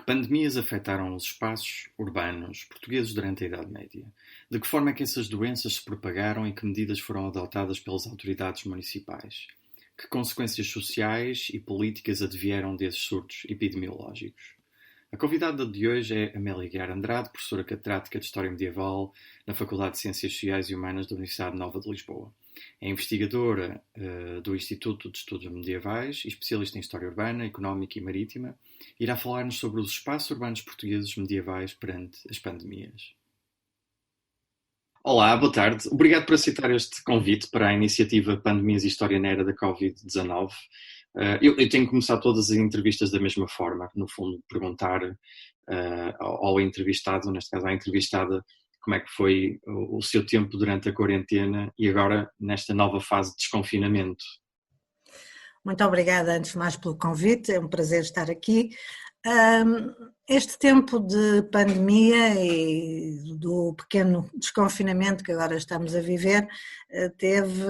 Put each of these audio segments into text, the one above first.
Que pandemias afetaram os espaços urbanos portugueses durante a Idade Média? De que forma é que essas doenças se propagaram e que medidas foram adotadas pelas autoridades municipais? Que consequências sociais e políticas advieram desses surtos epidemiológicos? A convidada de hoje é Amélia Guiar Andrade, professora catedrática de História Medieval na Faculdade de Ciências Sociais e Humanas da Universidade Nova de Lisboa. É investigadora do Instituto de Estudos Medievais e especialista em História Urbana, Económica e Marítima. Irá falar-nos sobre os espaços urbanos portugueses medievais perante as pandemias. Olá, boa tarde. Obrigado por aceitar este convite para a iniciativa Pandemias e História na Era da Covid-19. Eu tenho que começar todas as entrevistas da mesma forma, no fundo, perguntar ao entrevistado, neste caso à entrevistada, como é que foi o seu tempo durante a quarentena e agora nesta nova fase de desconfinamento. Muito obrigada, antes de mais, pelo convite, é um prazer estar aqui. Este tempo de pandemia e do pequeno desconfinamento que agora estamos a viver teve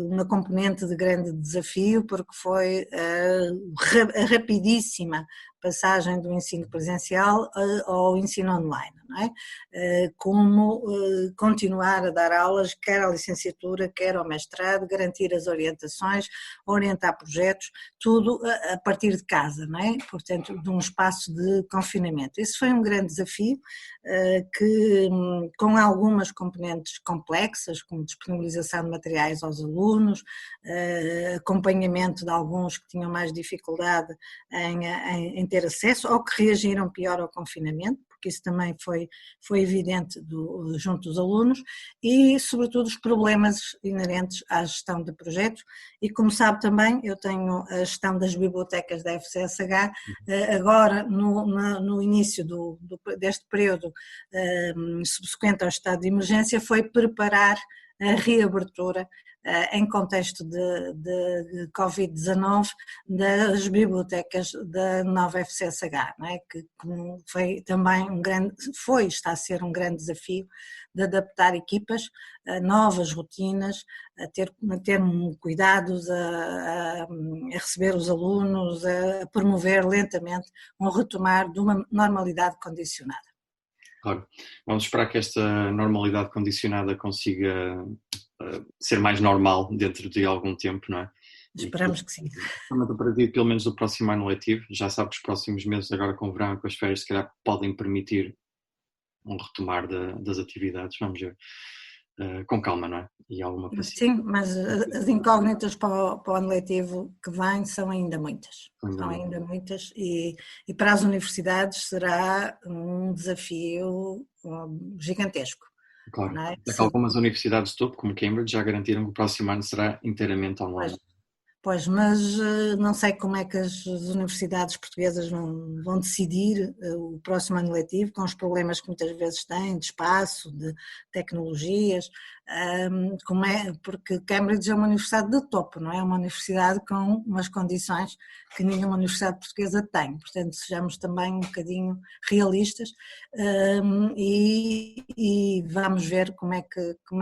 uma componente de grande desafio, porque foi a rapidíssima passagem do ensino presencial ao ensino online, não é? Como continuar a dar aulas, quer à licenciatura, quer ao mestrado, garantir as orientações, orientar projetos, tudo a partir de casa, não é? Portanto, de um espaço de confinamento. Esse foi um grande desafio que, com algumas componentes complexas, como disponibilização de materiais aos alunos, acompanhamento de alguns que tinham mais dificuldade em ter acesso ou que reagiram pior ao confinamento, porque isso também foi evidente junto dos alunos, e sobretudo os problemas inerentes à gestão de projetos. E como sabe também, eu tenho a gestão das bibliotecas da FCSH, agora no início deste período subsequente ao estado de emergência, foi preparar a reabertura em contexto de Covid-19 das bibliotecas da nova FCSH, não é? Que foi também está a ser um grande desafio de adaptar equipas a novas rotinas, a ter cuidados, a receber os alunos, a promover lentamente um retomar de uma normalidade condicionada. Claro, vamos esperar que esta normalidade condicionada consiga ser mais normal dentro de algum tempo, não é? Esperamos que sim. A partir pelo menos do próximo ano letivo, já sabe que os próximos meses, agora com o verão e com as férias, se calhar podem permitir um retomar das atividades, vamos ver, com calma, não é? E alguma paciência. Sim, mas as incógnitas para o ano letivo que vem são ainda muitas. São ainda muitas e para as universidades será um desafio gigantesco. Claro, é que algumas universidades de topo, como Cambridge, já garantiram que o próximo ano será inteiramente online. Pois, mas não sei como é que as universidades portuguesas vão decidir o próximo ano letivo, com os problemas que muitas vezes têm de espaço, de tecnologias, porque Cambridge é uma universidade de topo, não é? Uma universidade com umas condições que nenhuma universidade portuguesa tem, portanto sejamos também um bocadinho realistas e vamos ver como é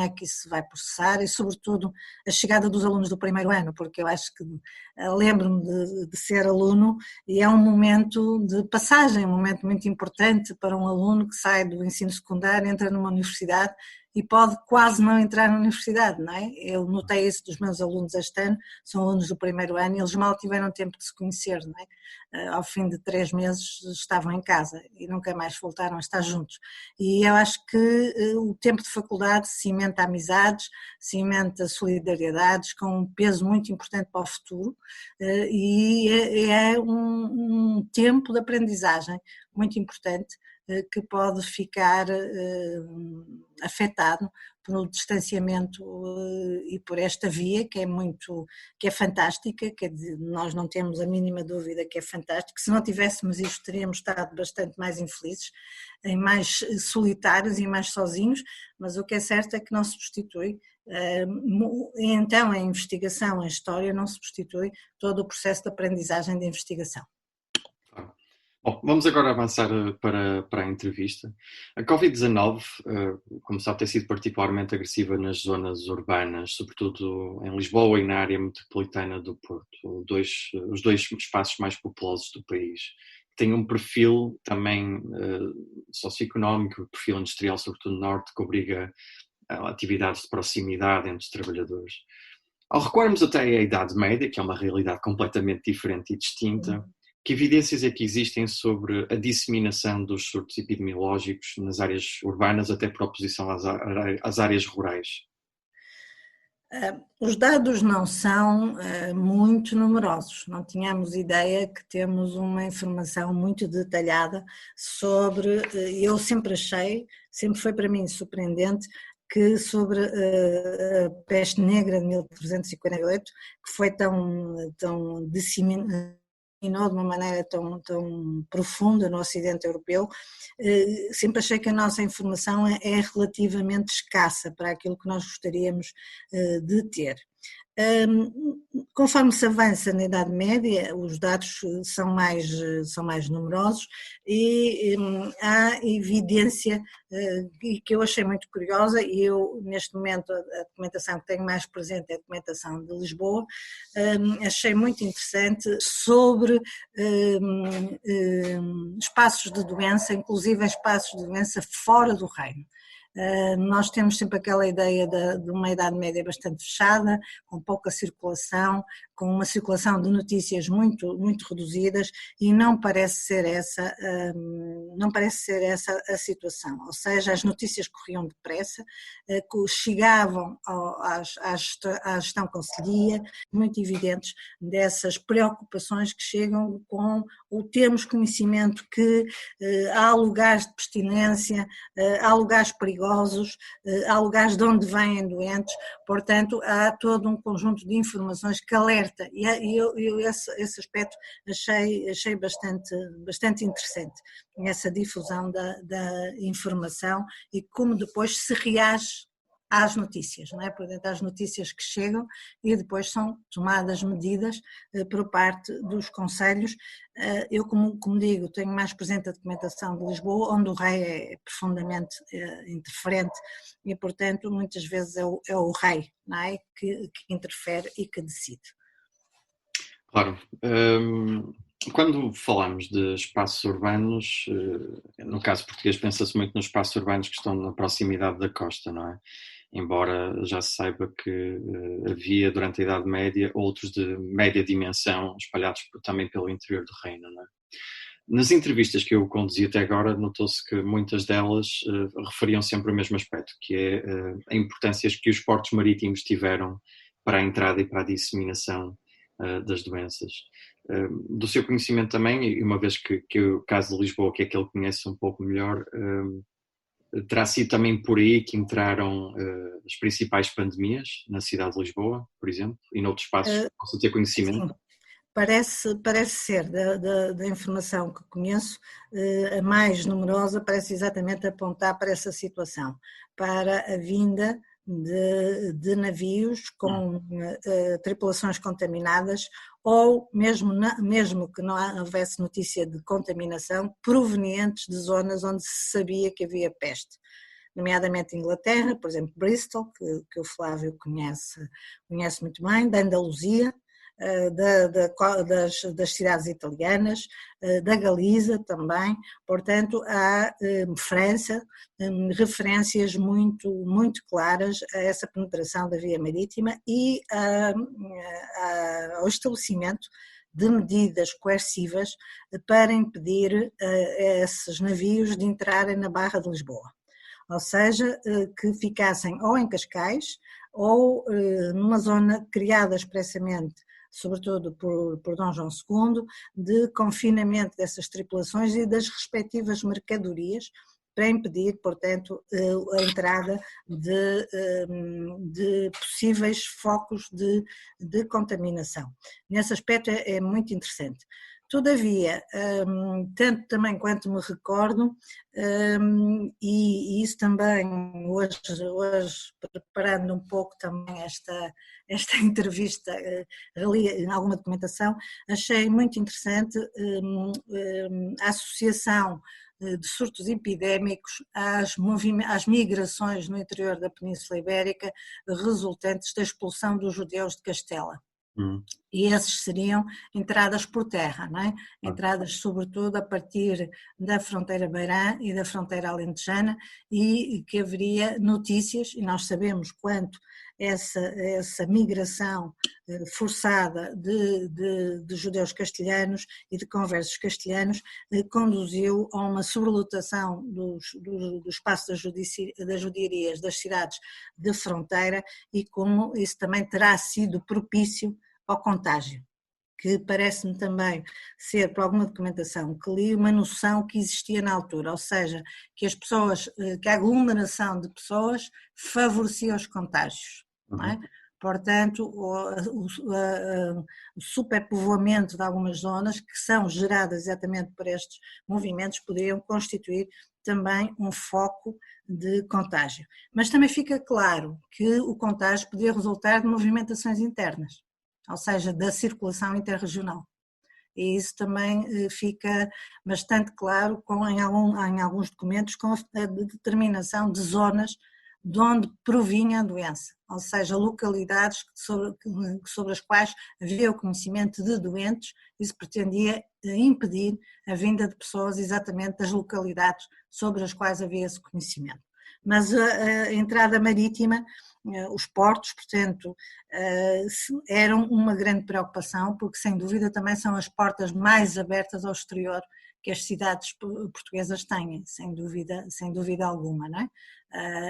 que isso se vai processar e sobretudo a chegada dos alunos do primeiro ano, porque eu acho que lembro-me de ser aluno e é um momento de passagem, um momento muito importante para um aluno que sai do ensino secundário, entra numa universidade e pode quase não entrar na universidade, não é? Eu notei isso dos meus alunos este ano, são alunos do primeiro ano e eles mal tiveram tempo de se conhecer, não é? Ao fim de 3 meses estavam em casa e nunca mais voltaram a estar juntos. E eu acho que o tempo de faculdade cimenta amizades, cimenta solidariedades com um peso muito importante para o futuro e é um tempo de aprendizagem muito importante que pode ficar afetado pelo distanciamento e por esta via que é fantástica, nós não temos a mínima dúvida que é fantástica. Se não tivéssemos isto teríamos estado bastante mais infelizes, mais solitários e mais sozinhos, mas o que é certo é que não se substitui. Então a investigação, a história não substitui todo o processo de aprendizagem de investigação. Bom, vamos agora avançar para a entrevista. A Covid-19, como sabe, tem sido particularmente agressiva nas zonas urbanas, sobretudo em Lisboa e na área metropolitana do Porto, os dois espaços mais populosos do país. tem um perfil também socioeconómico, perfil industrial, sobretudo no norte, que obriga a atividades de proximidade entre os trabalhadores. Ao recuarmos até à Idade Média, que é uma realidade completamente diferente e distinta, que evidências é que existem sobre a disseminação dos surtos epidemiológicos nas áreas urbanas, até por oposição às áreas rurais? Os dados não são muito numerosos, não tínhamos ideia que temos uma informação muito detalhada sobre, eu sempre achei, sempre foi para mim surpreendente, que sobre a peste negra de 1348, que foi tão disseminada, de uma maneira tão profunda no Ocidente Europeu, sempre achei que a nossa informação é relativamente escassa para aquilo que nós gostaríamos de ter. Conforme se avança na Idade Média, os dados são mais numerosos e há evidência que eu achei muito curiosa, e eu neste momento a documentação que tenho mais presente é a documentação de Lisboa, achei muito interessante sobre espaços de doença, inclusive espaços de doença fora do reino. Nós temos sempre aquela ideia de uma Idade Média bastante fechada, com pouca circulação, com uma circulação de notícias muito reduzidas, e não parece ser essa a situação, ou seja, as notícias corriam depressa, chegavam à gestão conselhia, muito evidentes dessas preocupações que chegam com o termos conhecimento que há lugares de pestilência, há lugares perigosos, há lugares de onde vêm doentes, portanto há todo um conjunto de informações que alerta, e eu esse aspecto achei bastante interessante, essa difusão da informação e como depois se reage às notícias, não é? Portanto, às notícias que chegam, e depois são tomadas medidas por parte dos conselhos. Eu, como digo, tenho mais presente a documentação de Lisboa, onde o rei é profundamente interferente e, portanto, muitas vezes é o rei, não é? que interfere e que decide. Claro. Quando falamos de espaços urbanos, no caso português pensa-se muito nos espaços urbanos que estão na proximidade da costa, não é? Embora já se saiba que havia durante a Idade Média outros de média dimensão espalhados também pelo interior do reino, não é? Nas entrevistas que eu conduzi até agora, notou-se que muitas delas referiam sempre o mesmo aspecto, que é a importância que os portos marítimos tiveram para a entrada e para a disseminação das doenças. Do seu conhecimento também, e uma vez que o caso de Lisboa, que é aquele que conhece um pouco melhor, terá sido também por aí que entraram as principais pandemias na cidade de Lisboa, por exemplo, e noutros espaços que possa ter conhecimento? Sim. Parece ser, da informação que conheço, a mais numerosa parece exatamente apontar para essa situação, para a vinda de navios com tripulações contaminadas, ou mesmo que não houvesse notícia de contaminação, provenientes de zonas onde se sabia que havia peste, nomeadamente Inglaterra, por exemplo, Bristol, que o Flávio conhece muito bem, da Andaluzia, das cidades italianas, da Galiza também, portanto há França, referências muito claras a essa penetração da via marítima e ao estabelecimento de medidas coercivas para impedir esses navios de entrarem na Barra de Lisboa, ou seja, que ficassem ou em Cascais ou numa zona criada expressamente, sobretudo por Dom João II, de confinamento dessas tripulações e das respectivas mercadorias, para impedir, portanto, a entrada de possíveis focos de contaminação. Nesse aspecto é muito interessante. Todavia, tanto também quanto me recordo, e isso também hoje preparando um pouco também esta entrevista, ali em alguma documentação, achei muito interessante a associação de surtos epidémicos às migrações no interior da Península Ibérica resultantes da expulsão dos judeus de Castela. Hum. E esses seriam entradas por terra, não é? Ah. Entradas sobretudo a partir da fronteira beirã e da fronteira alentejana, e que haveria notícias, e nós sabemos quanto essa migração forçada de judeus castelhanos e de conversos castelhanos conduziu a uma sobrelotação do espaço das judiarias das cidades de fronteira, e como isso também terá sido propício ao contágio, que parece-me também ser, por alguma documentação que li, uma noção que existia na altura, ou seja, que as pessoas, que a aglomeração de pessoas favorecia os contágios, não é? Portanto, o superpovoamento de algumas zonas que são geradas exatamente por estes movimentos poderiam constituir também um foco de contágio. Mas também fica claro que o contágio podia resultar de movimentações internas, ou seja, da circulação interregional. E isso também fica bastante claro em alguns documentos, com a determinação de zonas de onde provinha a doença, ou seja, localidades sobre as quais havia o conhecimento de doentes. Isso pretendia impedir a vinda de pessoas exatamente das localidades sobre as quais havia esse conhecimento. Mas a entrada marítima, os portos, portanto, eram uma grande preocupação, porque sem dúvida também são as portas mais abertas ao exterior que as cidades portuguesas têm, sem dúvida alguma, não é?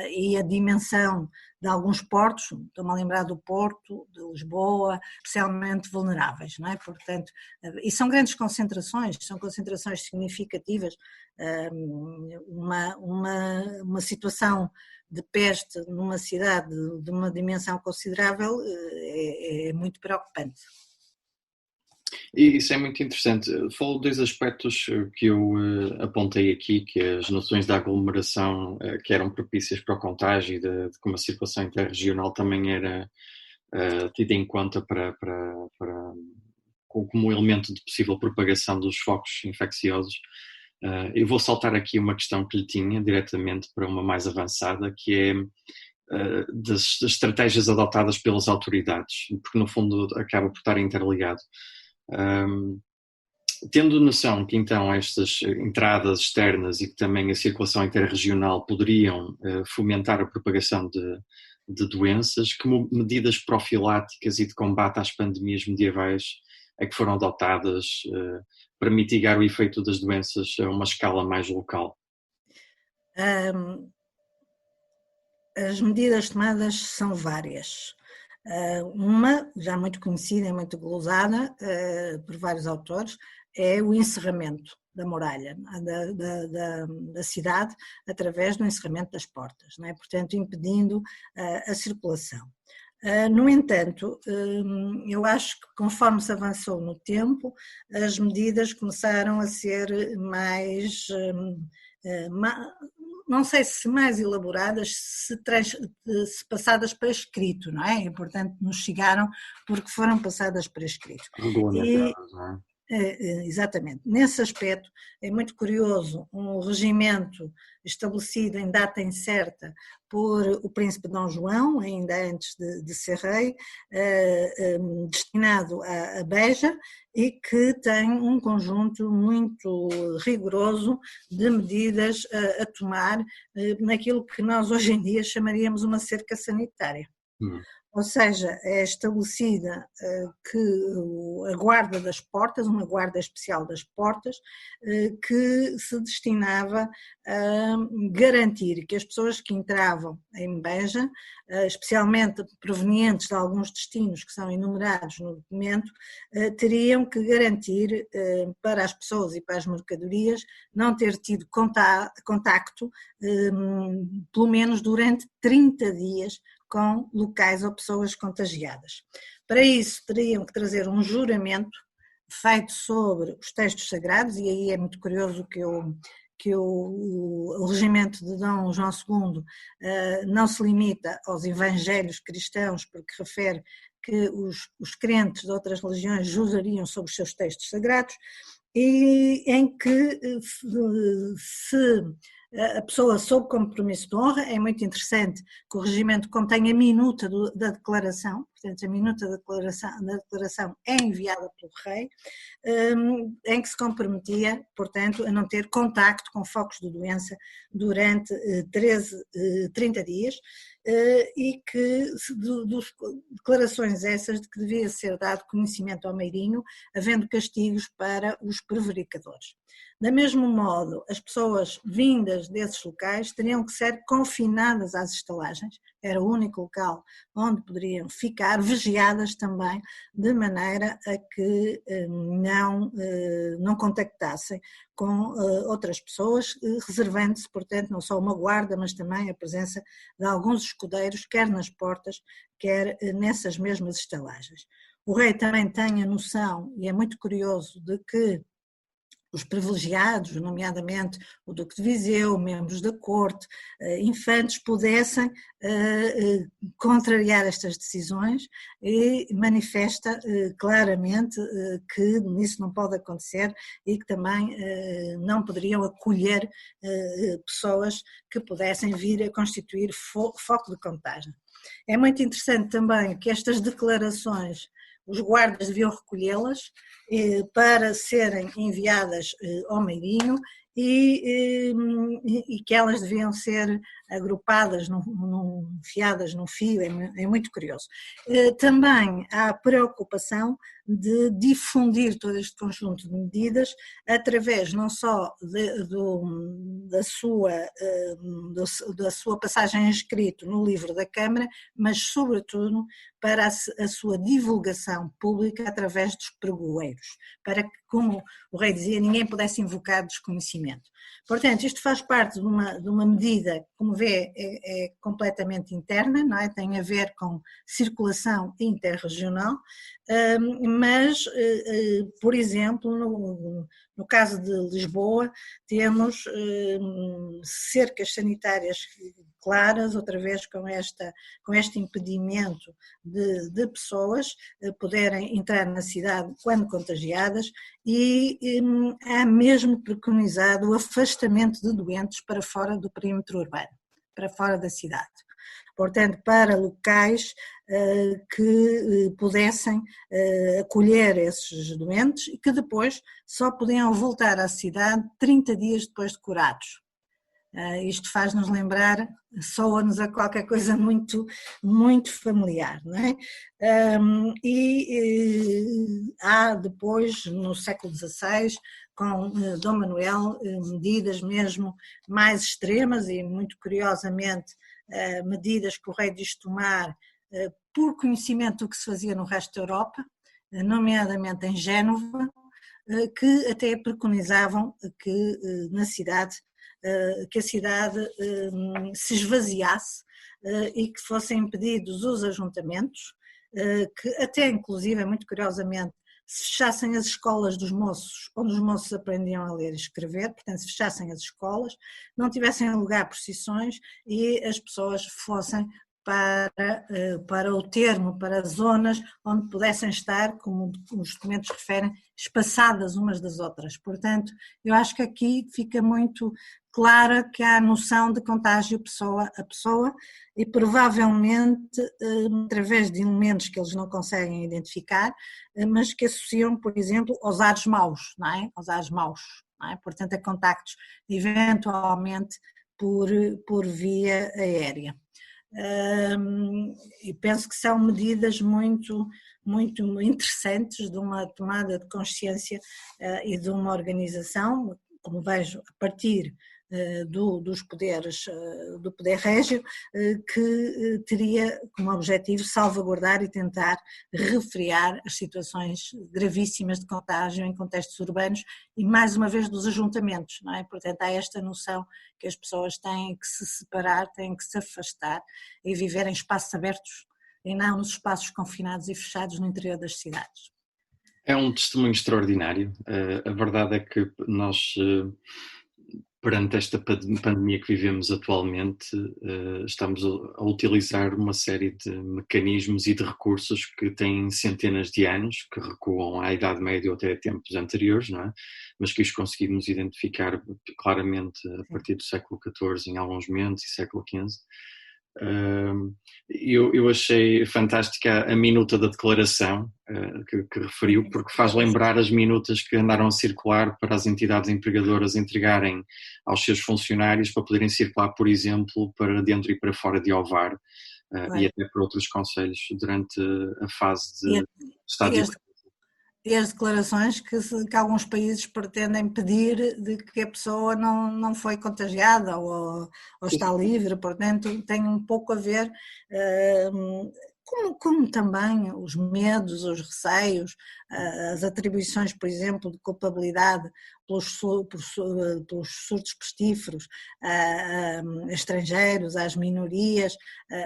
E a dimensão de alguns portos, estou-me a lembrar do Porto, de Lisboa, especialmente vulneráveis, não é? Portanto, e são grandes concentrações, são concentrações significativas. Uma situação de peste numa cidade de uma dimensão considerável é muito preocupante. E isso é muito interessante. Falou dois aspectos que eu apontei aqui, que as noções da aglomeração que eram propícias para o contágio, e de como a circulação interregional também era tida em conta como elemento de possível propagação dos focos infecciosos. Eu vou saltar aqui uma questão que lhe tinha diretamente para uma mais avançada, que é das estratégias adotadas pelas autoridades, porque no fundo acaba por estar interligado. Tendo noção que então estas entradas externas e que também a circulação interregional poderiam fomentar a propagação de doenças, que medidas profiláticas e de combate às pandemias medievais é que foram adotadas para mitigar o efeito das doenças a uma escala mais local? As medidas tomadas são várias. Uma, já muito conhecida e muito glosada por vários autores, é o encerramento da muralha da cidade através do encerramento das portas, não é? Portanto, impedindo a circulação. No entanto, eu acho que conforme se avançou no tempo, as medidas começaram a ser mais, não sei se mais elaboradas, se passadas para escrito, não é? E, portanto, nos chegaram porque foram passadas para escrito. Regulamentadas, não é? Exatamente. Nesse aspecto é muito curioso um regimento estabelecido em data incerta por o príncipe Dom João, ainda antes de ser rei, destinado a Beja, e que tem um conjunto muito rigoroso de medidas a tomar naquilo que nós hoje em dia chamaríamos uma cerca sanitária. Ou seja, é estabelecida que a guarda das portas, uma guarda especial das portas, que se destinava a garantir que as pessoas que entravam em Beja, especialmente provenientes de alguns destinos que são enumerados no documento, teriam que garantir para as pessoas e para as mercadorias não ter tido contacto, pelo menos durante 30 dias, com locais ou pessoas contagiadas. Para isso teriam que trazer um juramento feito sobre os textos sagrados, e aí é muito curioso que o regimento de Dom João II não se limita aos evangelhos cristãos, porque refere que os crentes de outras religiões jurariam sobre os seus textos sagrados, e em que se a pessoa sob compromisso de honra, é muito interessante que o regimento contém a minuta da declaração, portanto a minuta da declaração é enviada pelo rei, em que se comprometia, portanto, a não ter contacto com focos de doença durante 30 dias, e que declarações essas de que devia ser dado conhecimento ao meirinho, havendo castigos para os prevaricadores. Da mesmo modo, as pessoas vindas desses locais teriam que ser confinadas às estalagens, era o único local onde poderiam ficar, vigiadas também, de maneira a que não contactassem com outras pessoas, reservando-se, portanto, não só uma guarda, mas também a presença de alguns escudeiros, quer nas portas, quer nessas mesmas estalagens. O rei também tem a noção, e é muito curioso, de que os privilegiados, nomeadamente o Duque de Viseu, membros da corte, infantes, pudessem contrariar estas decisões, e manifesta claramente que isso não pode acontecer e que também não poderiam acolher pessoas que pudessem vir a constituir foco de contágio. É muito interessante também que estas declarações, os guardas deviam recolhê-las para serem enviadas ao meirinho, e que elas deviam ser agrupadas, enfiadas num fio, é muito curioso. Também há preocupação de difundir todo este conjunto de medidas através não só da sua passagem em escrito no livro da Câmara, mas sobretudo para a sua divulgação pública através dos pregoeiros, para que, como o rei dizia, ninguém pudesse invocar desconhecimento. Portanto, isto faz parte de uma medida, como vê, é completamente interna, não é? Tem a ver com circulação interregional, mas, por exemplo, no caso de Lisboa, temos cercas sanitárias claras, outra vez com este impedimento de pessoas poderem entrar na cidade quando contagiadas, e há mesmo preconizado o afastamento de doentes para fora do perímetro urbano, para fora da cidade. Portanto, para locais que pudessem acolher esses doentes e que depois só podiam voltar à cidade 30 dias depois de curados. Isto faz-nos lembrar, soa-nos a qualquer coisa muito, muito familiar, não é? Há depois, no século XVI, com Dom Manuel, medidas mesmo mais extremas e, muito curiosamente, medidas que o rei diz tomar por conhecimento do que se fazia no resto da Europa, nomeadamente em Génova, que até preconizavam que na cidade, que a cidade se esvaziasse e que fossem impedidos os ajuntamentos, que até inclusive, muito curiosamente, se fechassem as escolas dos moços, onde os moços aprendiam a ler e escrever, portanto se fechassem as escolas, não tivessem lugar procissões e as pessoas fossem para o termo, para zonas onde pudessem estar, como os documentos referem, espaçadas umas das outras. Portanto, eu acho que aqui fica muito clara que há a noção de contágio pessoa a pessoa e provavelmente através de elementos que eles não conseguem identificar, mas que associam, por exemplo, aos ares maus, não é? Aos ares maus, não é? Portanto, a contactos eventualmente por via aérea. E penso que são medidas muito, muito interessantes de uma tomada de consciência e de uma organização, como vejo, a partir dos poderes, do poder régio, que teria como objetivo salvaguardar e tentar refrear as situações gravíssimas de contágio em contextos urbanos e, mais uma vez, dos ajuntamentos, não é? Portanto, há esta noção que as pessoas têm que se separar, têm que se afastar e viver em espaços abertos e não nos espaços confinados e fechados no interior das cidades. É um testemunho extraordinário. A verdade é que nós, perante esta pandemia que vivemos atualmente, estamos a utilizar uma série de mecanismos e de recursos que têm centenas de anos, que recuam à Idade Média ou até a tempos anteriores, não é? Mas que os conseguimos identificar claramente a partir do século XIV em alguns momentos e século XV. Eu achei fantástica a minuta da declaração que referiu, porque faz lembrar as minutas que andaram a circular para as entidades empregadoras entregarem aos seus funcionários para poderem circular, por exemplo, para dentro e para fora de Ovar, e até para outros concelhos durante a fase de estado de emergência. E as declarações que alguns países pretendem pedir de que a pessoa não foi contagiada ou está livre, portanto tem um pouco a ver, como também os medos, os receios, as atribuições, por exemplo, de culpabilidade pelos surtos pestíferos a estrangeiros, às minorias,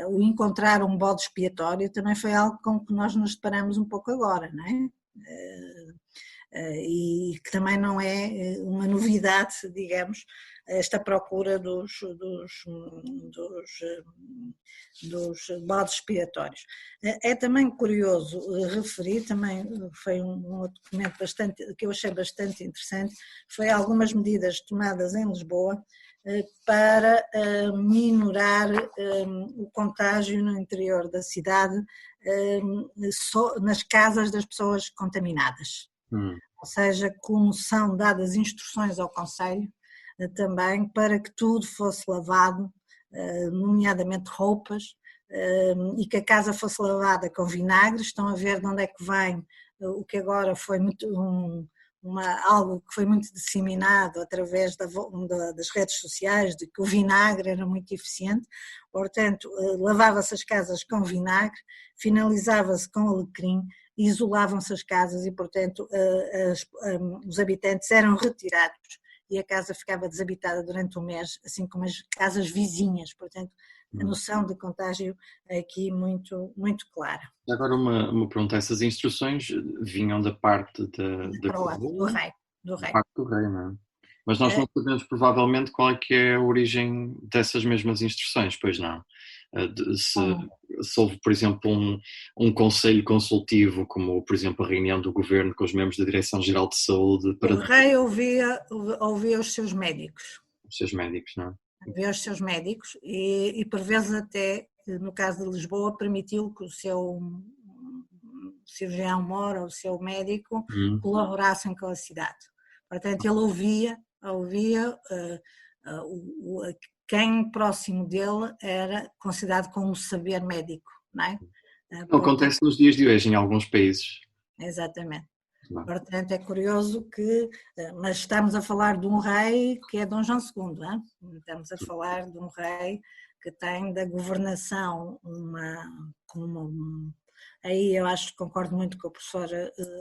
o encontrar um bode expiatório também foi algo com que nós nos deparamos um pouco agora, não é? E que também não é uma novidade, digamos, esta procura dos bodes expiatórios. É também curioso referir, também foi um outro documento que eu achei bastante interessante, foi algumas medidas tomadas em Lisboa para minorar o contágio no interior da cidade nas casas das pessoas contaminadas. Ou seja, como são dadas instruções ao Conselho também para que tudo fosse lavado, nomeadamente roupas, e que a casa fosse lavada com vinagre. Estão a ver de onde é que vem o que agora foi algo que foi muito disseminado através das redes sociais, de que o vinagre era muito eficiente. Portanto, lavava-se as casas com vinagre, finalizava-se com alecrim, isolavam-se as casas e, portanto, os habitantes eram retirados e a casa ficava desabitada durante um mês, assim como as casas vizinhas. Portanto, a noção de contágio é aqui muito, muito clara. Agora uma pergunta, essas instruções vinham da parte do rei. Da parte do rei, não é? Mas nós não sabemos provavelmente qual é que é a origem dessas mesmas instruções, pois não? Se houve, por exemplo, um conselho consultivo, como, por exemplo, a reunião do governo com os membros da Direção-Geral de Saúde para... O rei ouvia os seus médicos. Os seus médicos, não é? Ouvia os seus médicos e por vezes até, no caso de Lisboa, permitiu que o seu cirurgião-mor ou o seu médico colaborassem com a cidade. Portanto, ele ouvia quem próximo dele era considerado como um saber médico, não é? Acontece nos dias de hoje em alguns países. Exatamente. Portanto, é curioso mas estamos a falar de um rei que é Dom João II, não é? Estamos a falar de um rei que tem da governação aí eu acho que concordo muito com o professor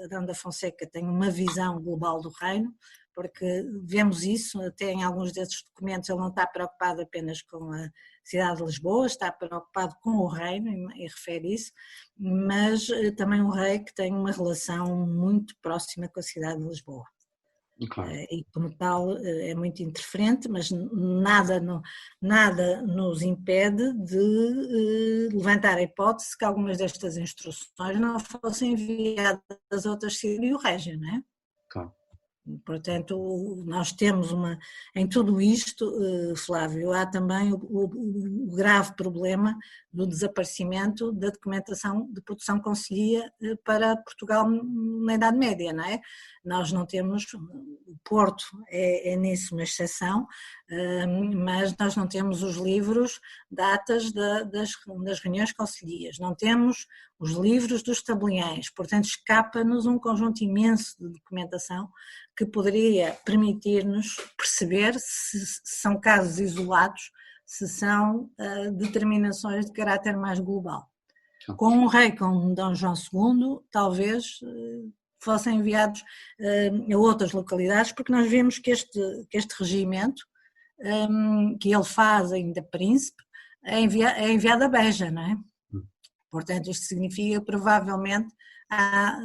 Adão da Fonseca, tem uma visão global do reino, porque vemos isso até em alguns desses documentos. Ele não está preocupado apenas com a cidade de Lisboa, está preocupado com o reino e refere isso, mas também um rei que tem uma relação muito próxima com a cidade de Lisboa. Claro. E como tal é muito interferente, mas nada nos impede de levantar a hipótese que algumas destas instruções não fossem enviadas a outras cidades do Régio, não é? Claro. Portanto, nós temos em tudo isto, Flávio, há também o grave problema do desaparecimento da documentação de produção concelhia para Portugal na Idade Média, não é? Nós não temos, o Porto é nisso uma exceção, mas nós não temos os livros, datas das reuniões concelhias, não temos os livros dos tabeliães, portanto escapa-nos um conjunto imenso de documentação que poderia permitir-nos perceber se são casos isolados, se são determinações de caráter mais global. Com um rei como Dom João II, talvez fossem enviados a outras localidades, porque nós vemos que este regimento, que ele faz ainda príncipe, é enviado a Beja, não é? Portanto, isto significa que provavelmente há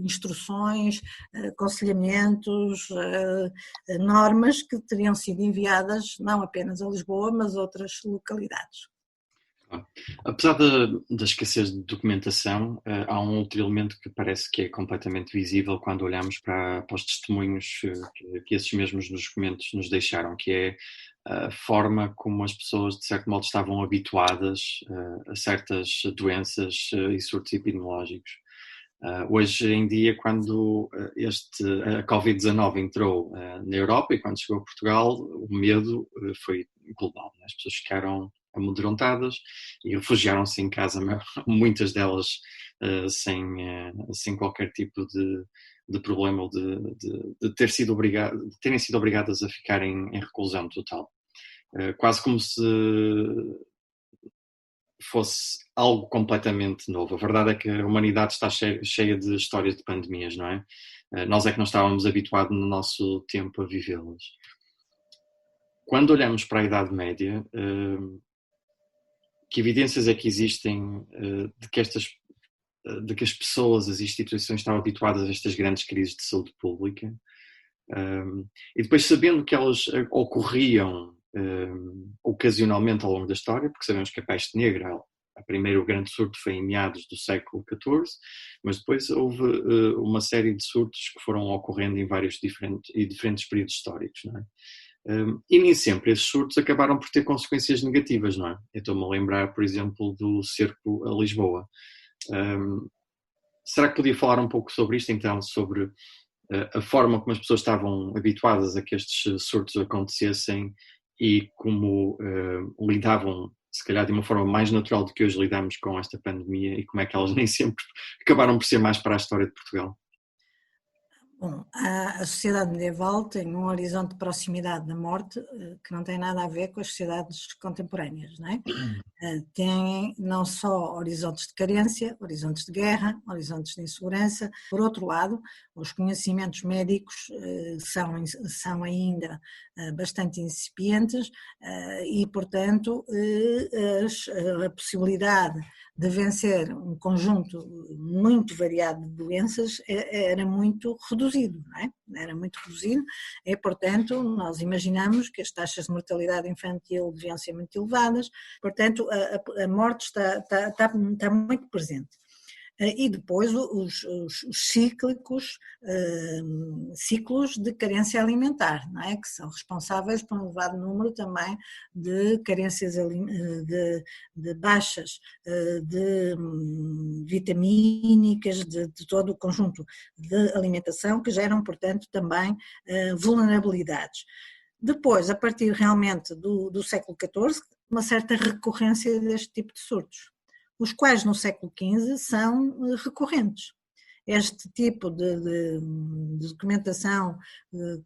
instruções, aconselhamentos, normas que teriam sido enviadas não apenas a Lisboa, mas a outras localidades. Claro. Apesar da escassez de documentação, há um outro elemento que parece que é completamente visível quando olhamos para os testemunhos que esses mesmos documentos nos deixaram, que é a forma como as pessoas, de certo modo, estavam habituadas a certas doenças e surtos epidemiológicos. Hoje em dia, quando a Covid-19 entrou na Europa e quando chegou a Portugal, o medo foi global. Né? As pessoas ficaram amedrontadas e refugiaram-se em casa, muitas delas sem qualquer tipo de problema ou de terem sido obrigadas a ficar em reclusão total. Quase como se fosse algo completamente novo. A verdade é que a humanidade está cheia de histórias de pandemias, não é? Nós é que não estávamos habituados no nosso tempo a vivê-las. Quando olhamos para a Idade Média, que evidências é que existem de que as pessoas, as instituições estavam habituadas a estas grandes crises de saúde pública? E depois, sabendo que elas ocorriam ocasionalmente ao longo da história, porque sabemos que a peste negra, a primeiro grande surto foi em meados do século XIV, mas depois houve uma série de surtos que foram ocorrendo em vários diferentes períodos históricos, não é? E nem sempre esses surtos acabaram por ter consequências negativas, não é? Eu estou-me a lembrar, por exemplo, do cerco a Lisboa. Será que podia falar um pouco sobre isto, então, sobre a forma como as pessoas estavam habituadas a que estes surtos acontecessem e como lidavam, se calhar de uma forma mais natural do que hoje lidamos com esta pandemia, e como é que elas nem sempre acabaram por ser mais para a história de Portugal? Bom, a sociedade medieval tem um horizonte de proximidade da morte que não tem nada a ver com as sociedades contemporâneas, não é? Têm não só horizontes de carência, horizontes de guerra, horizontes de insegurança. Por outro lado, os conhecimentos médicos são ainda bastante incipientes e, portanto, a possibilidade de vencer um conjunto muito variado de doenças era muito reduzido, não é? Era muito reduzido e, portanto, nós imaginamos que as taxas de mortalidade infantil deviam ser muito elevadas, portanto, a morte está muito presente. E depois os ciclos de carência alimentar, não é? Que são responsáveis por um elevado número também de carências de baixas de vitamínicas, de todo o conjunto de alimentação que geram, portanto, também vulnerabilidades. Depois, a partir realmente do século XIV, uma certa recorrência deste tipo de surtos, os quais no século XV são recorrentes. Este tipo de documentação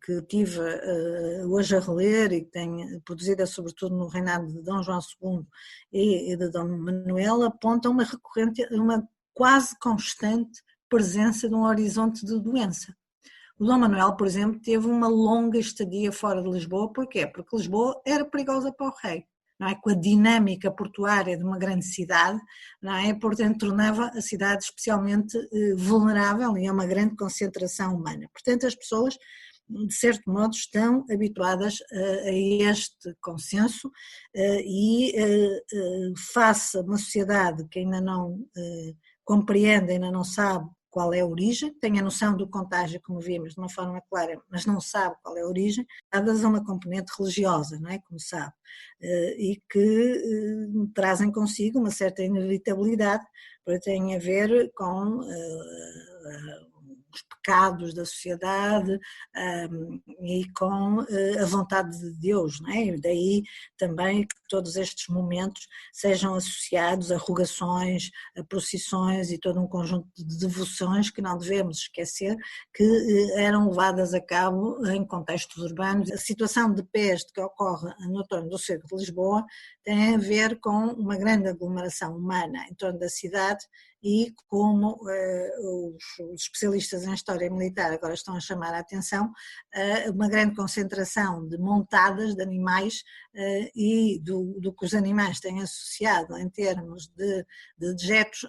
que tive hoje a reler e que tem produzida sobretudo no reinado de Dom João II e de Dom Manuel aponta uma quase constante presença de um horizonte de doença. O Dom Manuel, por exemplo, teve uma longa estadia fora de Lisboa. Porquê? Porque Lisboa era perigosa para o rei, não é? Com a dinâmica portuária de uma grande cidade, não é? Portanto, tornava a cidade especialmente vulnerável e a uma grande concentração humana. Portanto, as pessoas, de certo modo, estão habituadas a este consenso e face a uma sociedade que ainda não compreende, ainda não sabe qual é a origem, tem a noção do contágio, como vimos, de uma forma clara, mas não sabe qual é a origem, dadas a uma componente religiosa, não é? Como sabe, e que trazem consigo uma certa inevitabilidade, porque tem a ver com os pecados da sociedade e com a vontade de Deus, não é? E daí também que todos estes momentos sejam associados a rogações, a procissões e todo um conjunto de devoções que não devemos esquecer que eram levadas a cabo em contextos urbanos. A situação de peste que ocorre no torno do cerco de Lisboa tem a ver com uma grande aglomeração humana em torno da cidade e como os especialistas em história militar agora estão a chamar a atenção, uma grande concentração de montadas de animais e do que os animais têm associado em termos de dejetos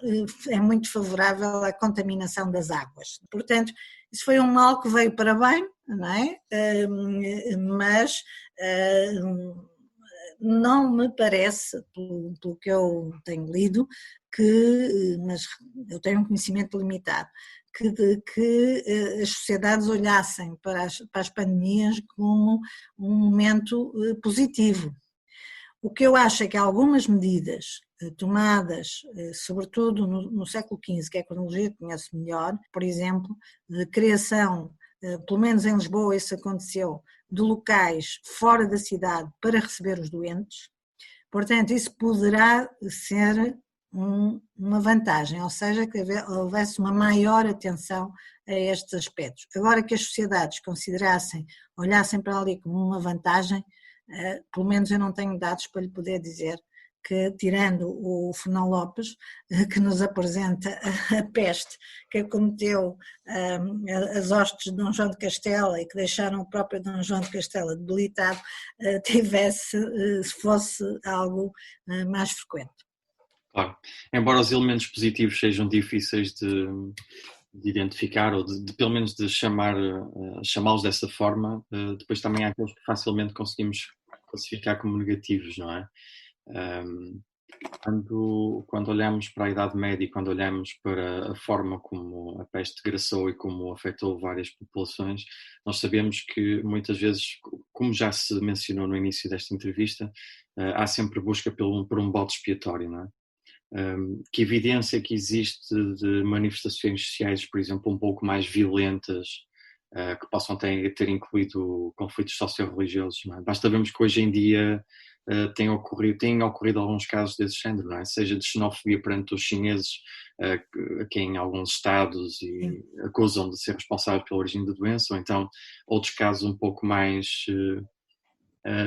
é muito favorável à contaminação das águas. Portanto, isso foi um mal que veio para bem, não é? Mas não me parece, pelo que eu tenho lido, mas eu tenho um conhecimento limitado, que as sociedades olhassem para as pandemias como um momento positivo. O que eu acho é que algumas medidas tomadas, sobretudo no século XV, que é a cronologia que conheço melhor, por exemplo, de criação, pelo menos em Lisboa isso aconteceu, de locais fora da cidade para receber os doentes, portanto isso poderá ser uma vantagem, ou seja, que houvesse uma maior atenção a estes aspectos. Agora que as sociedades olhassem para ali como uma vantagem, pelo menos eu não tenho dados para lhe poder dizer que, tirando o Fernão Lopes, que nos apresenta a peste que acometeu as hostes de Dom João de Castela e que deixaram o próprio Dom João de Castela debilitado, fosse algo mais frequente. Claro, embora os elementos positivos sejam difíceis de identificar ou de pelo menos de chamá-los dessa forma, depois também há aqueles que facilmente conseguimos classificar como negativos, não é? Quando olhamos para a Idade Média e quando olhamos para a forma como a peste degraçou e como afetou várias populações, nós sabemos que muitas vezes, como já se mencionou no início desta entrevista, há sempre busca por um bode expiatório, não é? Que evidência que existe de manifestações sociais, por exemplo, um pouco mais violentas, que possam ter incluído conflitos socio-religiosos, não é? Basta vermos que hoje em dia têm ocorrido alguns casos desse género, não é? Seja de xenofobia perante os chineses, que em alguns estados acusam de ser responsáveis pela origem da doença, ou então outros casos um pouco mais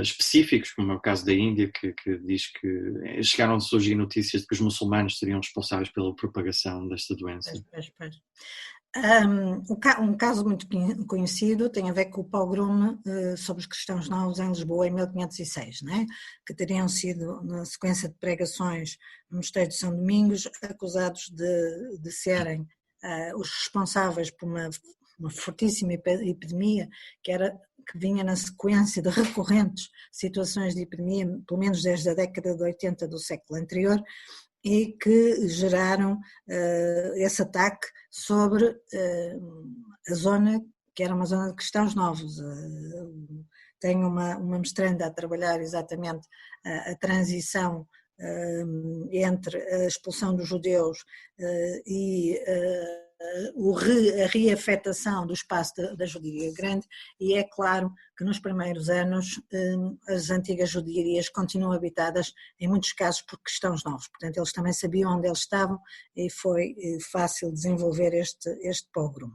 específicos, como é o caso da Índia, que diz que chegaram a surgir notícias de que os muçulmanos seriam responsáveis pela propagação desta doença. Pois. Um caso muito conhecido tem a ver com o pogrom sobre os cristãos novos em Lisboa em 1506, né? Que teriam sido, na sequência de pregações no mosteiro de São Domingos, acusados de serem os responsáveis por uma fortíssima epidemia que vinha na sequência de recorrentes situações de epidemia, pelo menos desde a década de 80 do século anterior, e que geraram esse ataque sobre a zona, que era uma zona de cristãos novos. Tenho uma mestranda a trabalhar exatamente a transição entre a expulsão dos judeus e a reafetação do espaço da judiaria grande, e é claro que nos primeiros anos as antigas judiarias continuam habitadas em muitos casos por cristãos novos, portanto eles também sabiam onde eles estavam e foi fácil desenvolver este pogrom.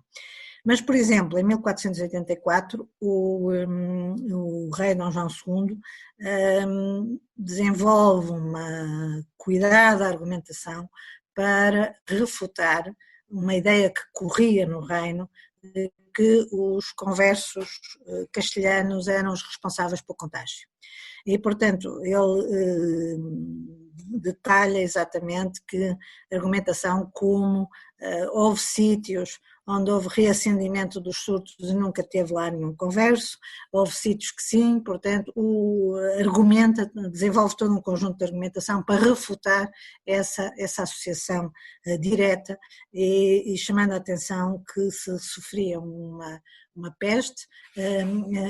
Mas, por exemplo, em 1484, o rei Dom João II desenvolve uma cuidada argumentação para refutar uma ideia que corria no reino de que os conversos castelhanos eram os responsáveis pelo contágio. E, portanto, ele detalha exatamente que a argumentação como houve sítios onde houve reacendimento dos surtos e nunca teve lá nenhum converso, houve sítios que sim, portanto, desenvolve todo um conjunto de argumentação para refutar essa associação direta e chamando a atenção que se sofria uma peste,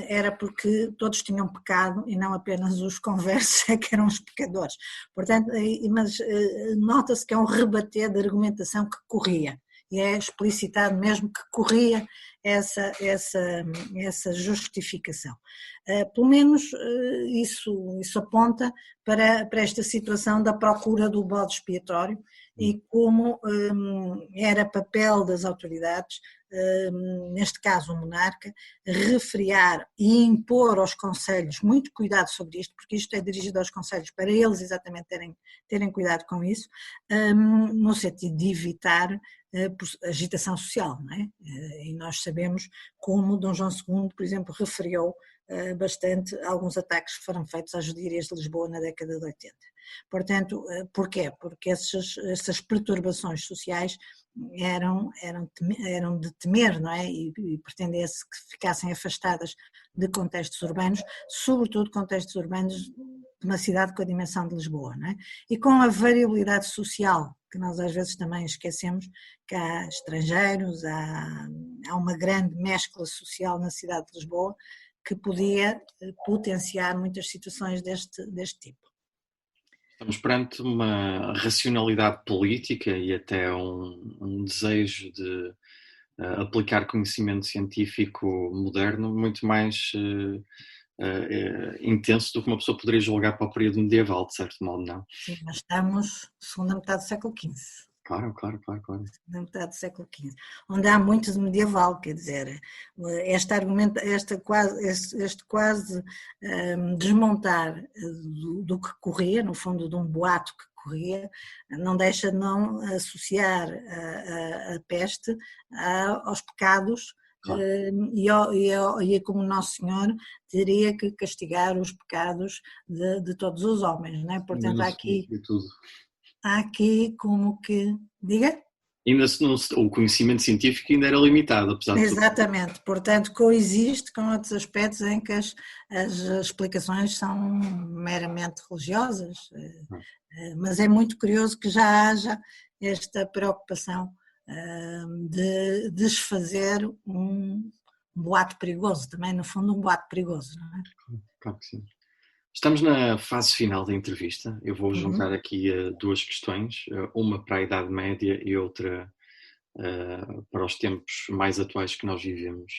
era porque todos tinham pecado e não apenas os conversos é que eram os pecadores. Portanto, mas nota-se que é um rebater de argumentação que corria, e é explicitado mesmo que corria essa justificação. Pelo menos isso aponta para esta situação da procura do bode expiatório e como era papel das autoridades, neste caso o monarca, refriar e impor aos conselhos muito cuidado sobre isto, porque isto é dirigido aos conselhos para eles exatamente terem cuidado com isso, no sentido de evitar agitação social, não é? E nós sabemos como Dom João II, por exemplo, referiu bastante alguns ataques que foram feitos às judiarias de Lisboa na década de 80. Portanto, porquê? Porque essas perturbações sociais eram de temer, não é? E pretendia-se que ficassem afastadas de contextos urbanos, sobretudo contextos urbanos uma cidade com a dimensão de Lisboa, não é? E com a variabilidade social, que nós às vezes também esquecemos, que há estrangeiros, há uma grande mescla social na cidade de Lisboa, que podia potenciar muitas situações deste tipo. Estamos perante uma racionalidade política e até um desejo de aplicar conhecimento científico moderno muito mais intenso do que uma pessoa poderia julgar para o período medieval, de certo modo, não? Sim, mas estamos segunda metade do século XV. Claro. Na metade do século XV, onde há muito de medieval, quer dizer, este quase desmontar do que corria, no fundo de um boato que corria, não deixa de não associar a peste aos pecados. Claro. E como Nosso Senhor teria que castigar os pecados de todos os homens, não é? Portanto, há aqui como que, diga? Ainda o conhecimento científico ainda era limitado, apesar de tudo. Exatamente, portanto coexiste com outros aspectos em que as explicações são meramente religiosas, mas é muito curioso que já haja esta preocupação de desfazer um boato perigoso, também no fundo um boato perigoso, não é? Claro que sim. Estamos na fase final da entrevista. Eu vou juntar aqui duas questões, uma para a Idade Média e outra para os tempos mais atuais que nós vivemos.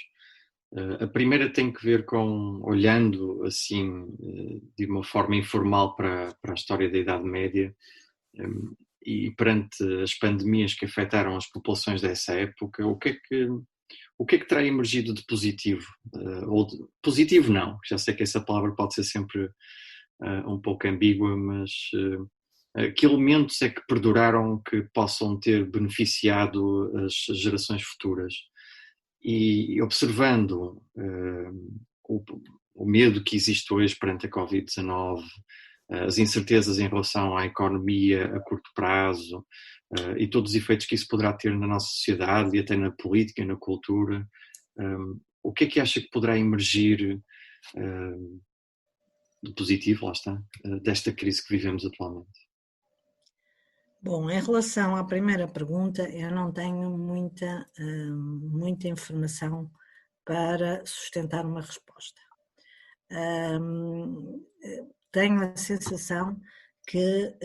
A primeira tem que ver com, olhando assim de uma forma informal para a história da Idade Média e perante as pandemias que afetaram as populações dessa época, o que é que terá emergido de positivo? Positivo não, já sei que essa palavra pode ser sempre um pouco ambígua, mas que elementos é que perduraram que possam ter beneficiado as gerações futuras? E observando o medo que existe hoje perante a Covid-19, as incertezas em relação à economia a curto prazo, e todos os efeitos que isso poderá ter na nossa sociedade e até na política e na cultura, o que é que acha que poderá emergir de positivo, lá está, desta crise que vivemos atualmente? Bom, em relação à primeira pergunta, eu não tenho muita informação para sustentar uma resposta. Tenho a sensação que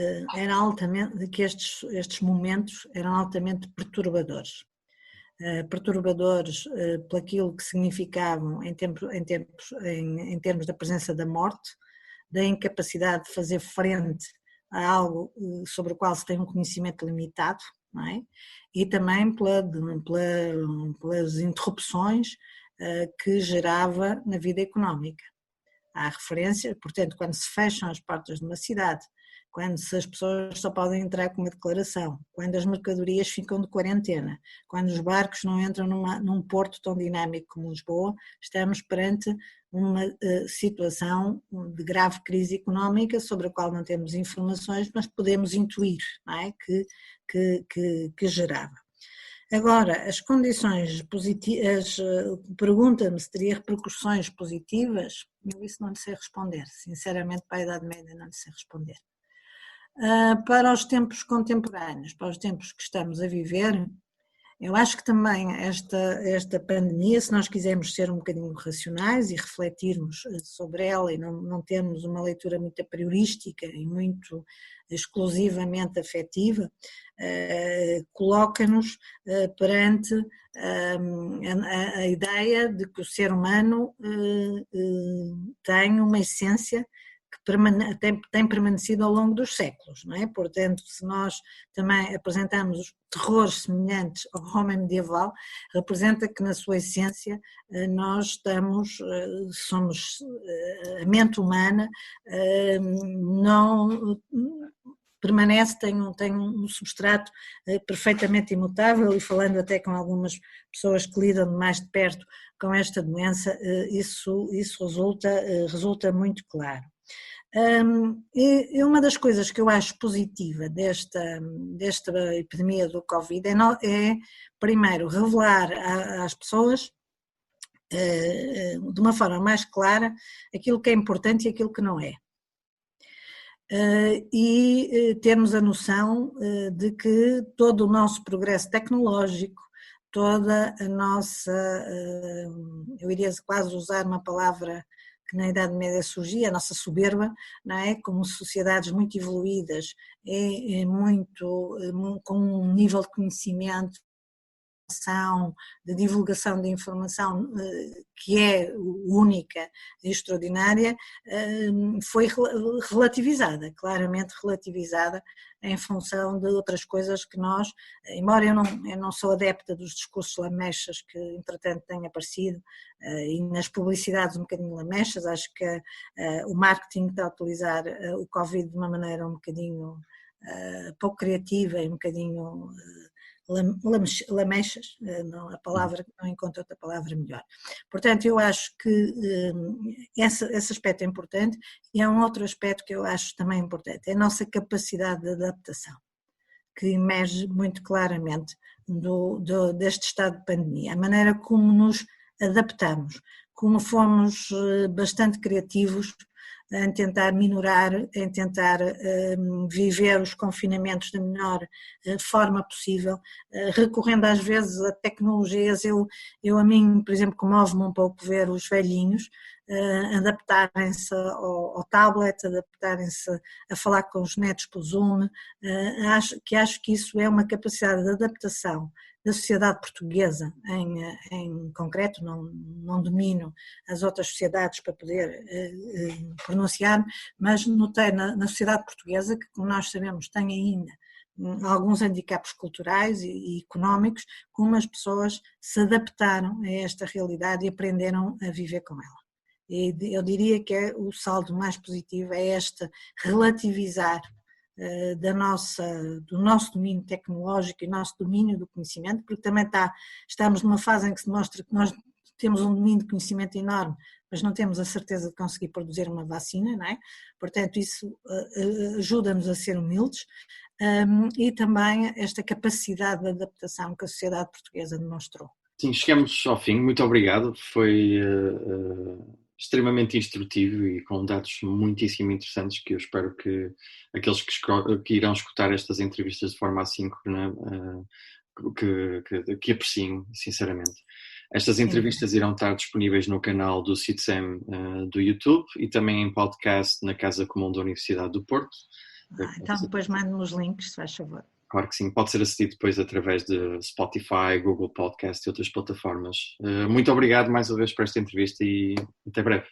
estes momentos eram altamente perturbadores. Perturbadores por aquilo que significavam em termos da presença da morte, da incapacidade de fazer frente a algo sobre o qual se tem um conhecimento limitado, não é? E também pelas interrupções que gerava na vida económica. Há referência, portanto, quando se fecham as portas de uma cidade, quando as pessoas só podem entrar com uma declaração, quando as mercadorias ficam de quarentena, quando os barcos não entram num porto tão dinâmico como Lisboa, estamos perante uma situação de grave crise económica sobre a qual não temos informações, mas podemos intuir, não é? que gerava. Agora, as condições positivas, pergunta-me se teria repercussões positivas, eu isso não lhe sei responder, sinceramente para a Idade Média não lhe sei responder. Para os tempos contemporâneos, para os tempos que estamos a viver, eu acho que também esta pandemia, se nós quisermos ser um bocadinho racionais e refletirmos sobre ela e não termos uma leitura muito apriorística e muito exclusivamente afetiva, coloca-nos perante a ideia de que o ser humano tem uma essência que tem permanecido ao longo dos séculos, não é? Portanto, se nós também apresentamos terrores semelhantes ao homem medieval, representa que na sua essência nós somos a mente humana, não permanece, tem um substrato perfeitamente imutável, e falando até com algumas pessoas que lidam mais de perto com esta doença, isso resulta muito claro. E uma das coisas que eu acho positiva desta epidemia do Covid é primeiro, revelar às pessoas de uma forma mais clara aquilo que é importante e aquilo que não é. e termos a noção de que todo o nosso progresso tecnológico, toda a nossa, eu iria quase usar uma palavra que na Idade Média surgia, a nossa soberba, não é? Como sociedades muito evoluídas, com um nível de conhecimento, de divulgação de informação que é única e extraordinária, foi relativizada, claramente relativizada em função de outras coisas que nós, embora eu não sou adepta dos discursos lamechas que entretanto têm aparecido e nas publicidades um bocadinho lamechas, acho que o marketing está a utilizar o Covid de uma maneira um bocadinho pouco criativa e um bocadinho lamechas, não, a palavra, não encontro outra palavra melhor. Portanto, eu acho que esse aspecto é importante e é um outro aspecto que eu acho também importante, é a nossa capacidade de adaptação, que emerge muito claramente deste estado de pandemia, a maneira como nos adaptamos, como fomos bastante criativos em tentar minorar, em tentar viver os confinamentos da melhor forma possível, recorrendo às vezes a tecnologias. Eu a mim, por exemplo, comove-me um pouco ver os velhinhos adaptarem-se ao tablet, adaptarem-se a falar com os netos pelo Zoom. Acho que isso é uma capacidade de adaptação da sociedade portuguesa em concreto, não domino as outras sociedades para poder pronunciar, mas notei na sociedade portuguesa que, como nós sabemos, tem ainda alguns handicaps culturais e económicos, como as pessoas se adaptaram a esta realidade e aprenderam a viver com ela. E eu diria que o saldo mais positivo é este relativizar do nosso domínio tecnológico e nosso domínio do conhecimento, porque também estamos numa fase em que se demonstra que nós temos um domínio de conhecimento enorme, mas não temos a certeza de conseguir produzir uma vacina, não é? Portanto, isso ajuda-nos a ser humildes e também esta capacidade de adaptação que a sociedade portuguesa demonstrou. Sim, chegamos ao fim, muito obrigado, foi extremamente instrutivo e com dados muitíssimo interessantes que eu espero que aqueles que irão escutar estas entrevistas de forma assíncrona que apreciem, sinceramente. Estas entrevistas irão estar disponíveis no canal do CITSEM do YouTube e também em podcast na Casa Comum da Universidade do Porto. Então depois mande-me os links, se faz favor. Claro que sim, pode ser assistido depois através de Spotify, Google Podcast e outras plataformas. Muito obrigado mais uma vez por esta entrevista e até breve.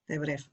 Até breve.